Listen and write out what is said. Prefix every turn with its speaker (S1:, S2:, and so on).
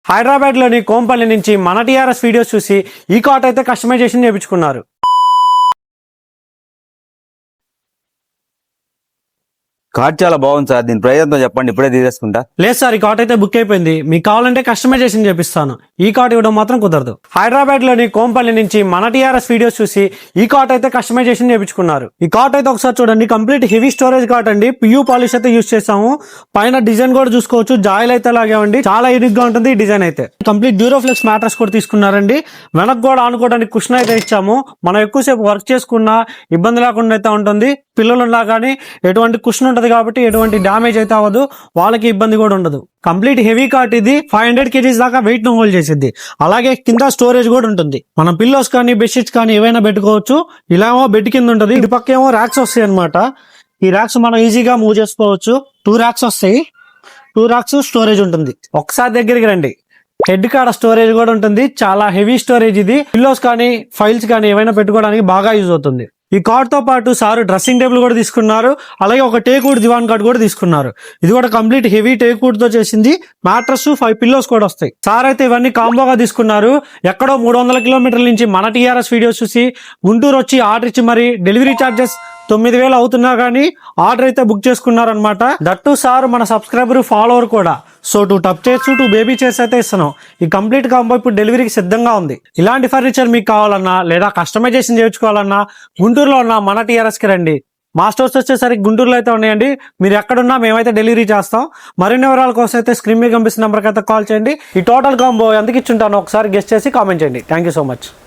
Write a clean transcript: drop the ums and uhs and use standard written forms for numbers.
S1: హైదరాబాద్ లోని కోంపల్లి నుంచి మన టీఆర్ఎస్ వీడియోస్ చూసి ఈ కాట్ అయితే కస్టమైజేషన్ చేయించుకున్నారు.
S2: కార్డ్ చాలా బాగుంది సార్. దీని ప్రైస్ ఎంతో చెప్పండి, ఇప్పుడే తీసేసుకుంటా.
S1: లేదు సార్, ఈ కాట్ అయితే బుక్ అయిపోయింది. మీకు కావాలంటే కస్టమైజేషన్ చేపిస్తాను. ఈ కాట్ ఇవ్వడం మాత్రం కుదరదు. హైదరాబాద్ లోని కోంపల్లి నుంచి మన టీఆర్ఎస్ వీడియోస్ చూసి ఈ కాట్ అయితే కస్టమైజేషన్ చేయించుకున్నారు. ఈ కాట్ అయితే ఒకసారి చూడండి, కంప్లీట్ హెవీ స్టోరేజ్ కాట్ అండి. పియూ పాలిష్ అయితే యూజ్ చేసాము. పైన డిజైన్ కూడా చూసుకోవచ్చు, జాయిల్ అయితే లాగేవండి. చాలా యూనిక్ గా ఉంటుంది ఈ డిజైన్ అయితే. కంప్లీట్ డ్యూరోఫ్లెక్స్ మ్యాట్రస్ కూడా తీసుకున్నారండి. వెనక్ కూడా ఆనుకోవడానికి కుషన్ అయితే ఇచ్చాము. మనం ఎక్కువసేపు వర్క్ చేసుకున్నా ఇబ్బంది లేకుండా అయితే ఉంటుంది. పిల్లలున్నా కానీ ఎటువంటి కుషన్ ఉంటుంది కాబట్టి ఎటువంటి డ్యామేజ్ అయితే అవ్వదు, వాళ్ళకి ఇబ్బంది కూడా ఉండదు. కంప్లీట్ హెవీ కాట్ ఇది. 500 kgs దాకా వెయిట్ ను హోల్డ్ చేసిద్ది. అలాగే కింద స్టోరేజ్ కూడా ఉంటుంది. మనం పిల్లోస్ కానీ బెడ్షీట్స్ కానీ ఏవైనా పెట్టుకోవచ్చు. ఇలా ఏమో బెడ్ కింద ఉంటుంది, ఇటు పక్క ఏమో ర్యాక్స్ వస్తాయి అనమాట. ఈ ర్యాక్స్ మనం ఈజీగా మూవ్ చేసుకోవచ్చు. 2 ర్యాక్స్ వస్తాయి. 2 ర్యాక్స్ స్టోరేజ్ ఉంటుంది. ఒకసారి దగ్గరికి రండి, హెడ్ కాడ స్టోరేజ్ కూడా ఉంటుంది. చాలా హెవీ స్టోరేజ్ ఇది. పిల్లోస్ కానీ ఫైల్స్ కానీ ఏవైనా పెట్టుకోవడానికి బాగా యూజ్ అవుతుంది. ఈ కాట్ తో పాటు సార్ డ్రెస్సింగ్ టేబుల్ కూడా తీసుకున్నారు. అలాగే ఒక టేక్వుడ్ దివాన్ కాట్ కూడా తీసుకున్నారు. ఇది కూడా కంప్లీట్ హెవీ టేక్వుడ్ తో చేసింది. మ్యాట్రస్ 5 పిల్లోస్ కూడా వస్తాయి. సార్ అయితే ఇవన్నీ కాంబోగా తీసుకున్నారు. ఎక్కడో 300 కిలోమీటర్ల నుంచి మన టీఆర్ఎస్ వీడియోస్ చూసి గుంటూరు వచ్చి ఆర్డర్ ఇచ్చి మరి డెలివరీ ఛార్జెస్ 9,000 అవుతున్నా కానీ ఆర్డర్ అయితే బుక్ చేసుకున్నారనమాట. దట్టు సార్ మన సబ్స్క్రైబర్ ఫాలోవర్ కూడా. సో 2 టప్ చైర్స్ 2 బేబీ చైర్స్ అయితే ఇస్తున్నాం. ఈ కంప్లీట్ కాంబో ఇప్పుడు డెలివరీకి సిద్ధంగా ఉంది. ఇలాంటి ఫర్నిచర్ మీకు కావాలన్నా లేదా కస్టమైజేషన్ చేయించుకోవాలన్నా గుంటూరులో ఉన్న మన టీఆర్ఎస్ కి రండి. మా స్టోర్స్ వచ్చేసరికి గుంటూరులో అయితే ఉన్నాయండి. మీరు ఎక్కడున్నా మేమైతే డెలివరీ చేస్తాం. మరిన్ని వివరాల కోసం అయితే స్క్రీన్ మీద కనిపిస్తున్న నెంబర్కి అయితే కాల్ చేయండి. ఈ టోటల్ కాంబో ఎందుకు ఇచ్చుంటానో ఒకసారి గెస్ట్ చేసి కామెంట్ చేయండి. Thank you so much.